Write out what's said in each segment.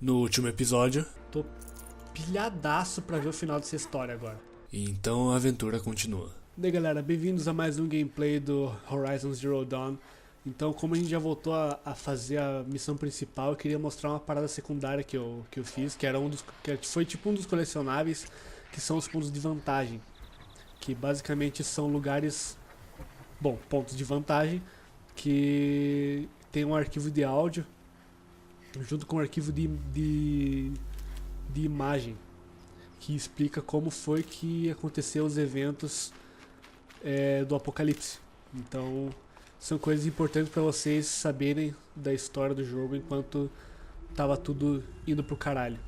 No último episódio. Tô pilhadaço pra ver o final dessa história agora. E então a aventura continua. E aí galera, bem-vindos a mais um gameplay do Horizon Zero Dawn. Então, como a gente já voltou a fazer a missão principal, eu queria mostrar uma parada secundária que eu fiz, que era foi tipo um dos colecionáveis, que são os pontos de vantagem. Que basicamente são lugares, pontos de vantagem, que tem um arquivo de áudio junto com um arquivo de imagem que explica como foi que aconteceu os eventos do apocalipse. Então são coisas importantes para vocês saberem da história do jogo enquanto tava tudo indo pro caralho.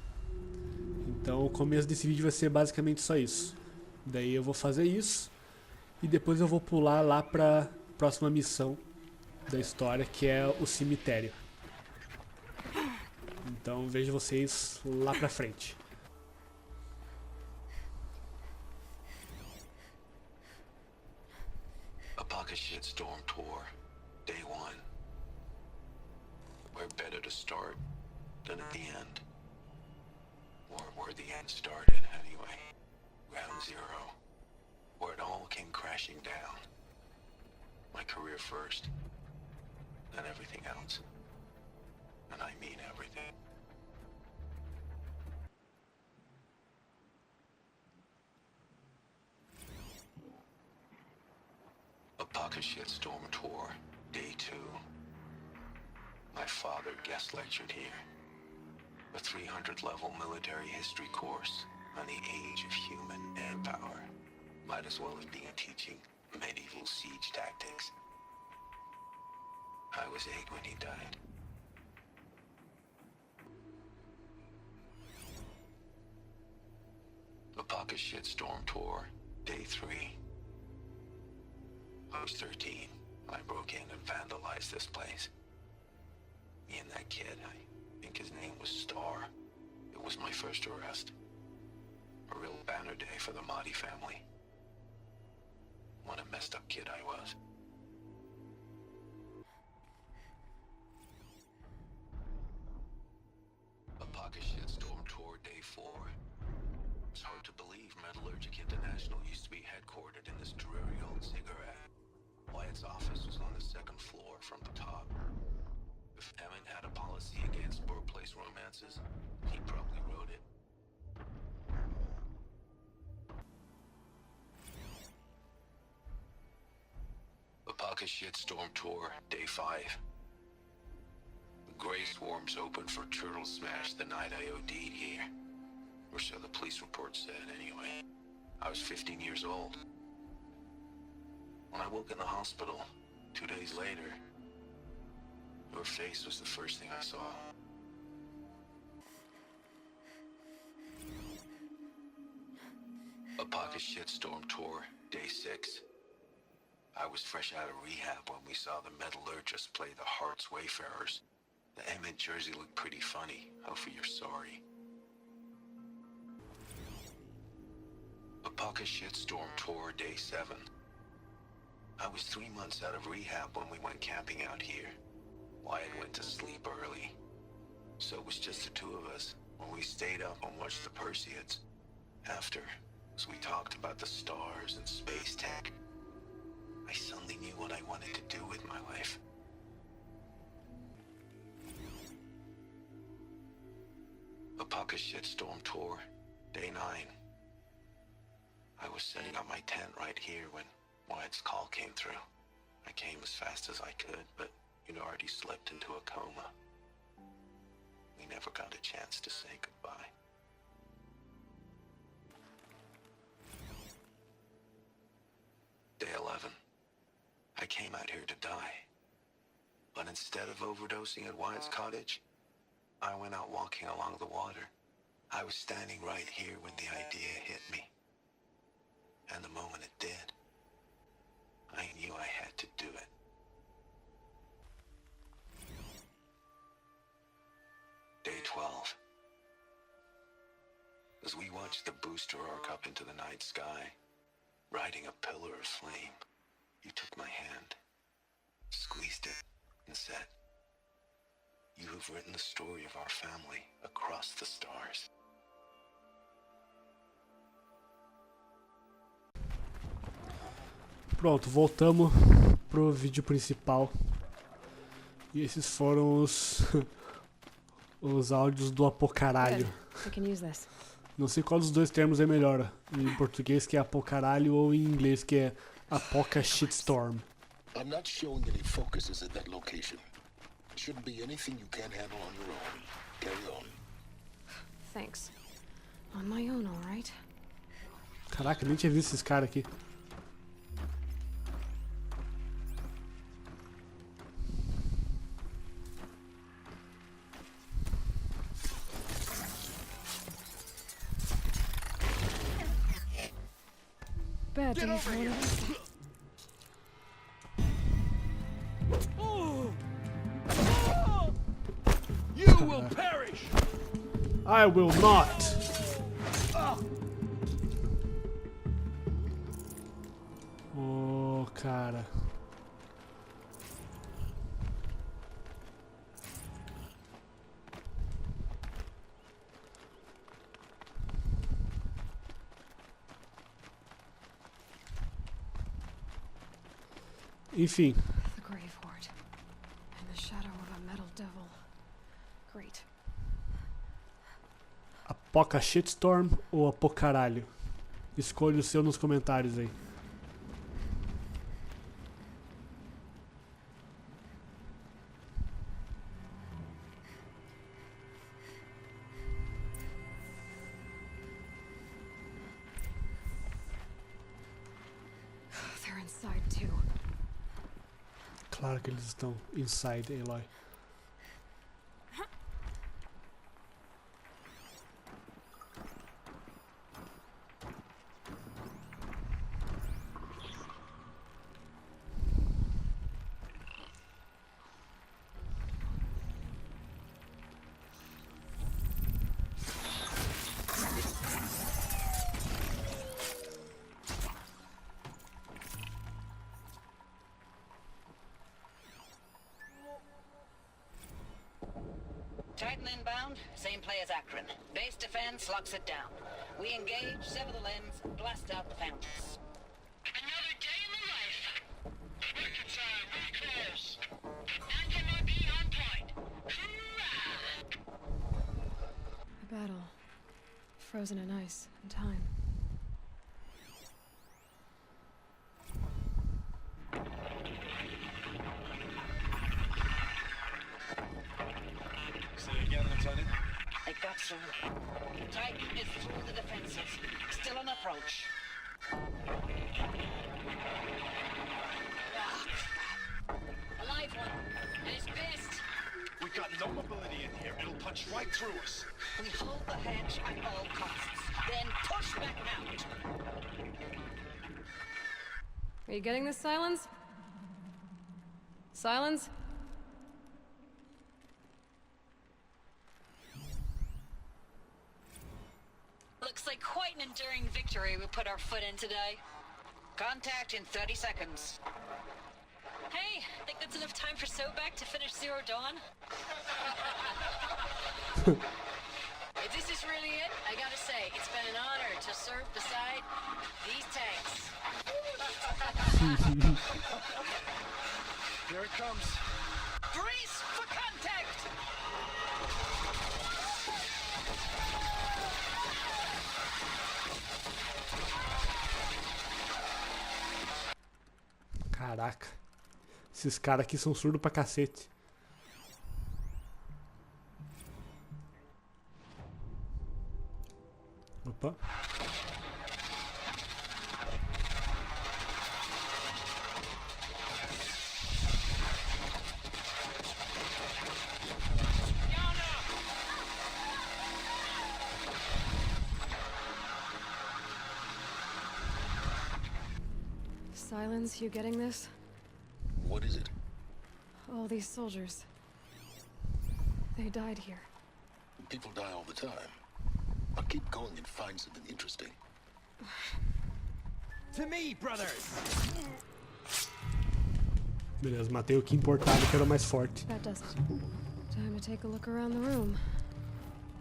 Então o começo desse vídeo vai ser basicamente só isso. Daí eu vou fazer isso e depois eu vou pular lá pra próxima missão da história, que é o cemitério. Então vejo vocês lá pra frente. A pocket shitstorm tour, day 1. Where better to start than at the end? Or where the end started, anyway. Ground zero. Where it all came crashing down. My career first, then everything else. And I mean everything. A pocket shitstorm tour, day 2. My father guest lectured here. A 300-level military history course on the age of human manpower. Might as well have been teaching medieval siege tactics. I was 8 when he died. A pocket shitstorm tour, day 3. I was 13 when I broke in and vandalized this place. Me and that kid, I think his name was Star. It was my first arrest. A real banner day for the Mahdi family. What a messed up kid I was. A pocket shitstorm tour, day 4. It's hard to believe Metallurgic International used to be headquartered in this dreary old cigarette. Wyatt's office was on the 2nd floor from the top. If Emmett had a policy against workplace romances, he probably wrote it. A pocket shitstorm tour, day 5. The gray swarms opened for turtle smash the night I OD'd here. Or so the police report said, anyway. I was 15 years old. When I woke in the hospital, 2 days later, your face was the first thing I saw. A pocket shitstorm tour, day 6. I was fresh out of rehab when we saw the metallurgists play the Hearts Wayfarers. The Emmett jersey looked pretty funny. Hopefully you're sorry. A pocket shitstorm tour, day 7. I was 3 months out of rehab when we went camping out here. Wyatt went to sleep early. So it was just the 2 of us when we stayed up and watched the Perseids. After, as we talked about the stars and space tech, I suddenly knew what I wanted to do with my life. A pocket shitstorm tour, day 9. I was setting up my tent right here when Wyatt's call came through. I came as fast as I could, but you'd already slipped into a coma. We never got a chance to say goodbye. Day 11. I came out here to die. But instead of overdosing at Wyatt's cottage, I went out walking along the water. I was standing right here when the idea hit me. And the moment it did, I knew I had to do it. Day 12. As we watched the booster arc up into the night sky, riding a pillar of flame, you took my hand, squeezed it, and said, You have written the story of our family across the stars. Pronto, voltamos pro vídeo principal. E esses foram os os áudios do apocaralho. Good. I can use this. Não sei qual dos dois termos é melhor. Em português que é apocaralho ou em inglês que é apoca shitstorm. I'm not showing any focuses at that location. Shouldn't be anything you can't handle on your own. Carry on. Thanks. On my own, all right? Caraca, nem tinha visto esses caras aqui. Bad day for one of us. You will perish! I will not. Oh, cara. Enfim. The grave hoard. And the shadow of a metal devil. Great. Apoca shitstorm ou apocaralho? Escolha o seu nos comentários aí. They're inside too. Claro que eles estão inside, Aloy. Titan inbound, same play as Akron. Base defense locks it down. We engage, sever the limbs, blast out the fountains. Another day in the life. Reconcile, really close. Anti-MRP on point. Hoorah! A battle. Frozen in ice and time. Say again, Lieutenant. They got through. Titan is through the defenses. Still on approach. Ah, crap. A live one. And he's pissed. We got no mobility in here. It'll punch right through us. We hold the hedge at all costs. Then push back out. Are you getting this, Silence? Silence? Looks like quite an enduring victory we put our foot in today. Contact in 30 seconds. Hey, think that's enough time for Sobek to finish Zero Dawn? If this is really it, I gotta say, it's been an honor to serve beside these tanks. Here it comes. Brace for contact! Caraca. Esses caras aqui são surdos pra cacete. Opa. Silence, you getting this? What is it? All these soldiers. They died here. People die all the time. I'll keep going and find something interesting. To me, brothers! Beleza, matei o que importava, que era o mais forte. That does it. Time to take a look around the room.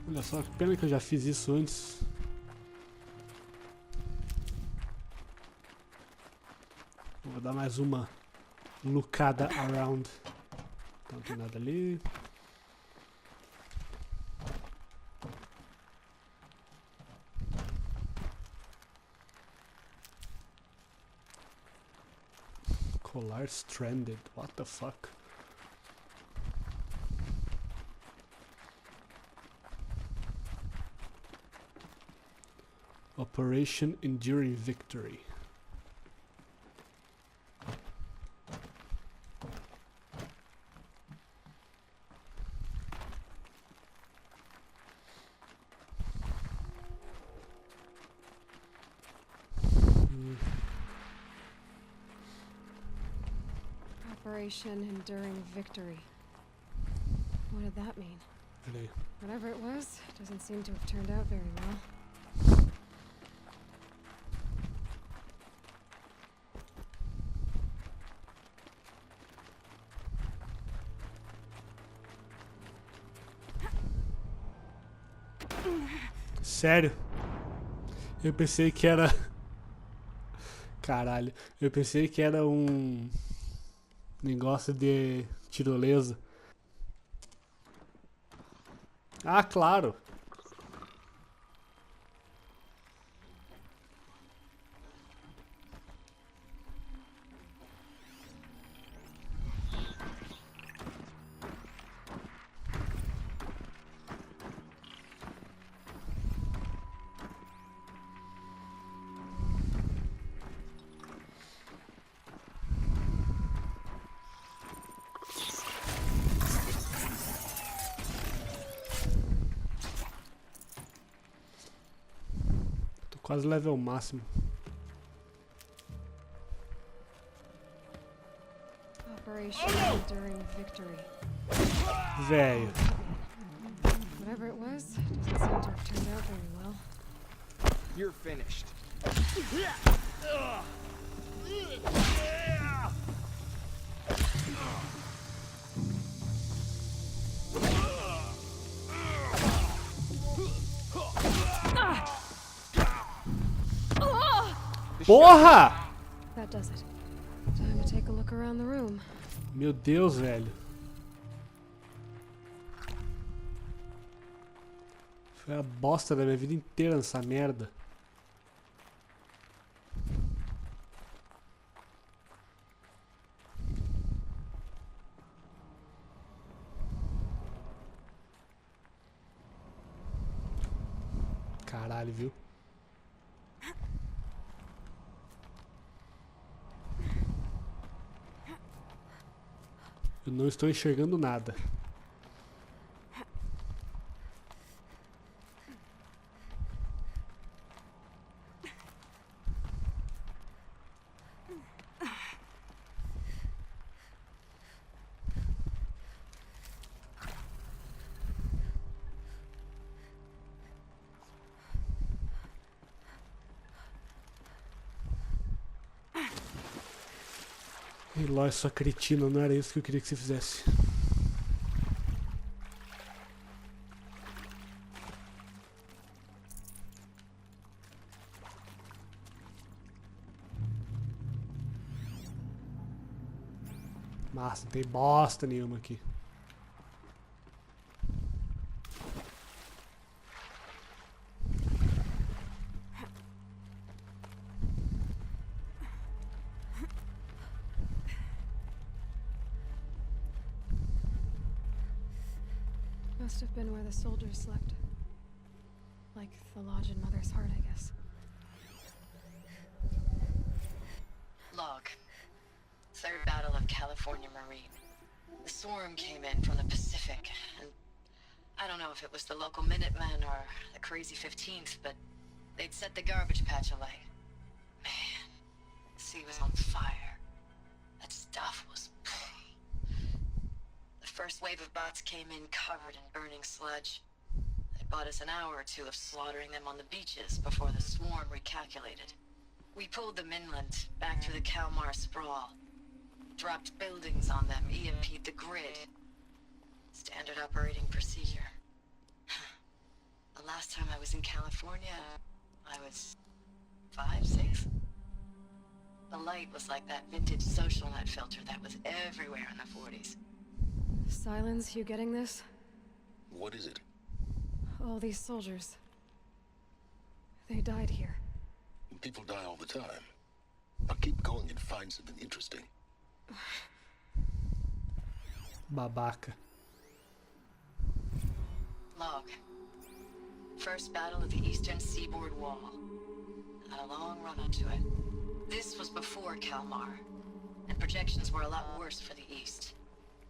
Olha só, que pena que eu já fiz isso antes. Vou dar mais uma lookada around. Então não tem nada ali. Colar stranded. What the fuck? Operation Enduring Victory. Operation Enduring Victory. What did that mean? Peraí. Whatever it was, it doesn't seem to have turned out very well. Sério? Eu pensei que era... Caralho. Eu pensei que era um... negócio de tirolesa. Ah, claro. Quase level máximo. Operation Enduring Victory. Velho. Whatever it was, it doesn't seem to have turned out very well. You're finished. Porra! That does it. Time to take a look around the room. Meu Deus, velho. Foi a bosta da minha vida inteira nessa merda. Caralho, viu? Eu não estou enxergando nada. Eloy, sua cretina, não era isso que eu queria que você fizesse. Massa, não tem bosta nenhuma aqui. Must have been where the soldiers slept. Like the lodge in Mother's Heart, I guess. Log. Third Battle of California Marine. The swarm came in from the Pacific, and I don't know if it was the local Minutemen or the crazy 15th, but they'd set the garbage patch alight. Man, the sea was on fire. That stuff was... The first wave of bots came in covered in burning sludge. They bought us an hour or two of slaughtering them on the beaches before the swarm recalculated. We pulled them inland, back through the Kalmar sprawl. Dropped buildings on them, EMP'd the grid. Standard operating procedure. The last time I was in California, I was 5, 6. The light was like that vintage social net filter that was everywhere in the 40s. Silence, you getting this? What is it? All these soldiers. They died here. People die all the time. Now keep going and find something interesting. Babaca. Log. First battle of the eastern seaboard wall. Had a long run up to it. This was before Kalmar, and projections were a lot worse for the east.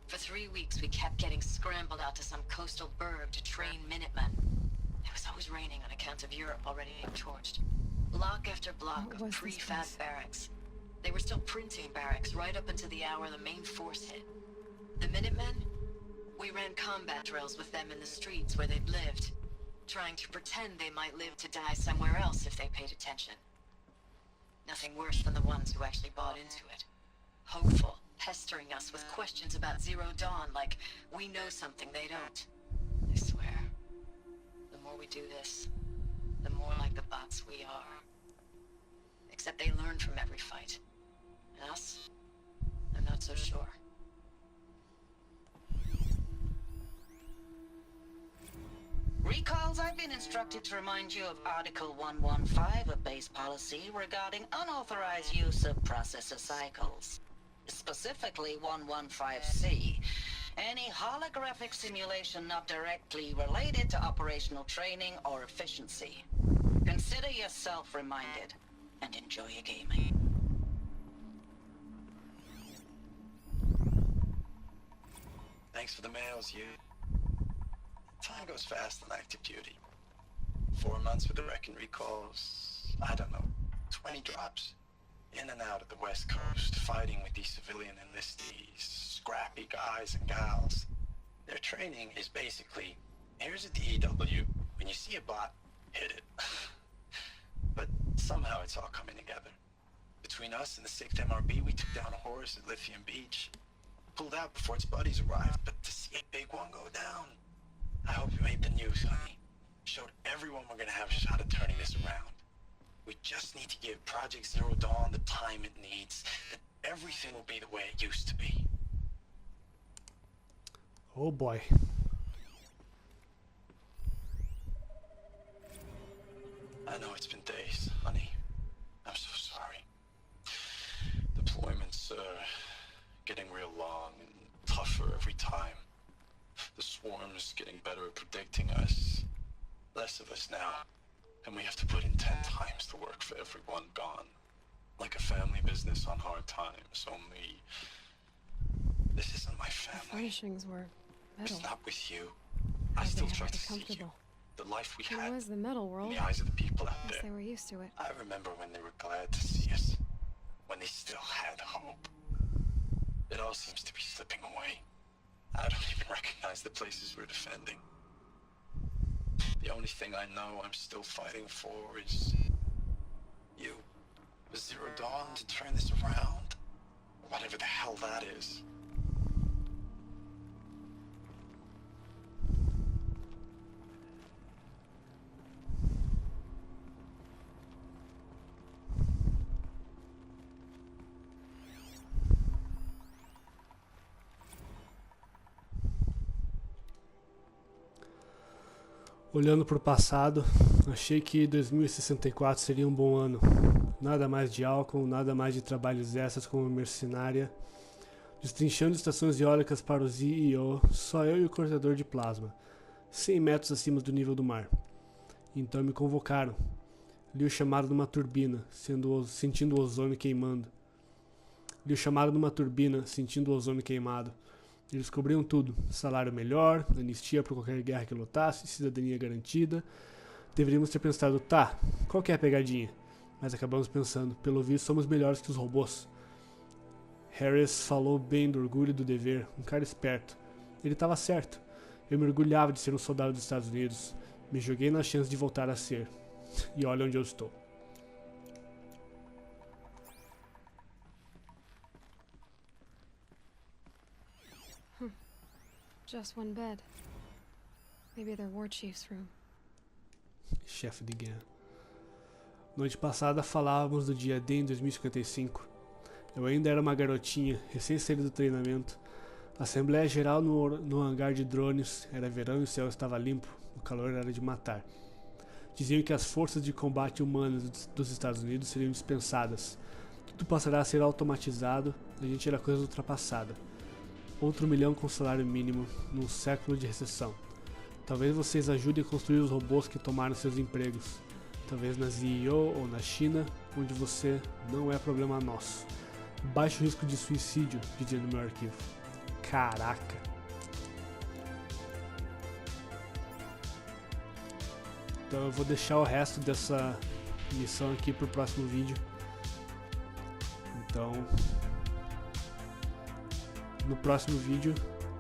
For 3 weeks, we kept getting scrambled out to some coastal burg to train Minutemen. It was always raining on account of Europe already being torched. Block after block What of was this prefab place? barracks. They were still printing barracks right up until the hour the main force hit. The Minutemen? We ran combat drills with them in the streets where they'd lived, trying to pretend they might live to die somewhere else if they paid attention. Nothing worse than the ones who actually bought into it. Hopeful, pestering us with questions about Zero Dawn like we know something they don't. I swear, the more we do this, the more like the bots we are. Except they learn from every fight. And us? I'm not so sure. Recalls, I've been instructed to remind you of Article 115 of base policy regarding unauthorized use of processor cycles. Specifically 115C. Any holographic simulation not directly related to operational training or efficiency. Consider yourself reminded, and enjoy your gaming. Thanks for the mails, you. Time goes fast on active duty. 4 months with the wrecking recalls, I don't know, 20 drops. In and out of the West Coast, fighting with these civilian enlistees, scrappy guys and gals. Their training is basically, here's a DEW, when you see a bot, hit it. But somehow it's all coming together. Between us and the 6th MRB, we took down a horse at Lithium Beach. Pulled out before its buddies arrived, but to see a big one go down, I hope you made the news, honey. Showed everyone we're gonna have a shot at turning this around. We just need to give Project Zero Dawn the time it needs, and everything will be the way it used to be. Oh boy. I know it's been days, honey. I'm so sorry. Deployments are getting real long and tougher every time. The swarm's getting better at predicting us. Less of us now. And we have to put in 10 times the work for everyone gone. Like a family business on hard times, only... This isn't my family. Furnishings were metal. It's not with you. I still try to see you. Comfortable. The life we It had was the metal in world. the eyes of the people out Guess there. they were used to it. I remember when they were glad to see us. When they still had hope. It all seems to be slipping away. I don't even recognize the places we're defending. The only thing I know I'm still fighting for is... you. Was Zero Dawn to turn this around? Whatever the hell that is. Olhando para o passado, achei que 2064 seria um bom ano. Nada mais de álcool, nada mais de trabalhos extras como mercenária. Destrinchando estações eólicas para o ZEO, só eu e o cortador de plasma, 100 metros acima do nível do mar. Então me convocaram. Li o chamado numa turbina, sentindo o ozônio queimando. Eles cobriam tudo, salário melhor, anistia por qualquer guerra que lutasse, cidadania garantida. Deveríamos ter pensado, tá, qual que é a pegadinha? Mas acabamos pensando, pelo visto somos melhores que os robôs. Harris falou bem do orgulho e do dever, um cara esperto. Ele estava certo. Eu me orgulhava de ser um soldado dos Estados Unidos. Me joguei na chance de voltar a ser. E olha onde eu estou. just one bed. Maybe their war chief's room. Chefe de guerra. Noite passada falávamos do dia D em 2055. Eu ainda era uma garotinha, recém-saída do treinamento. Assembleia geral no hangar de drones. Era verão e o céu estava limpo. O calor era de matar. Diziam que as forças de combate humanas dos Estados Unidos seriam dispensadas. Tudo passará a ser automatizado. A gente era coisa ultrapassada. Outro 1 milhão com salário mínimo num século de recessão. Talvez vocês ajudem a construir os robôs que tomaram seus empregos. Talvez na ZEO ou na China, onde você não é problema nosso. Baixo risco de suicídio, dizia no meu arquivo. Caraca. Então eu vou deixar o resto dessa missão aqui pro próximo vídeo. Então, no próximo vídeo,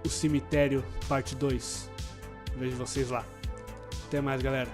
o Cemitério, parte 2. Vejo vocês lá. Até mais, galera.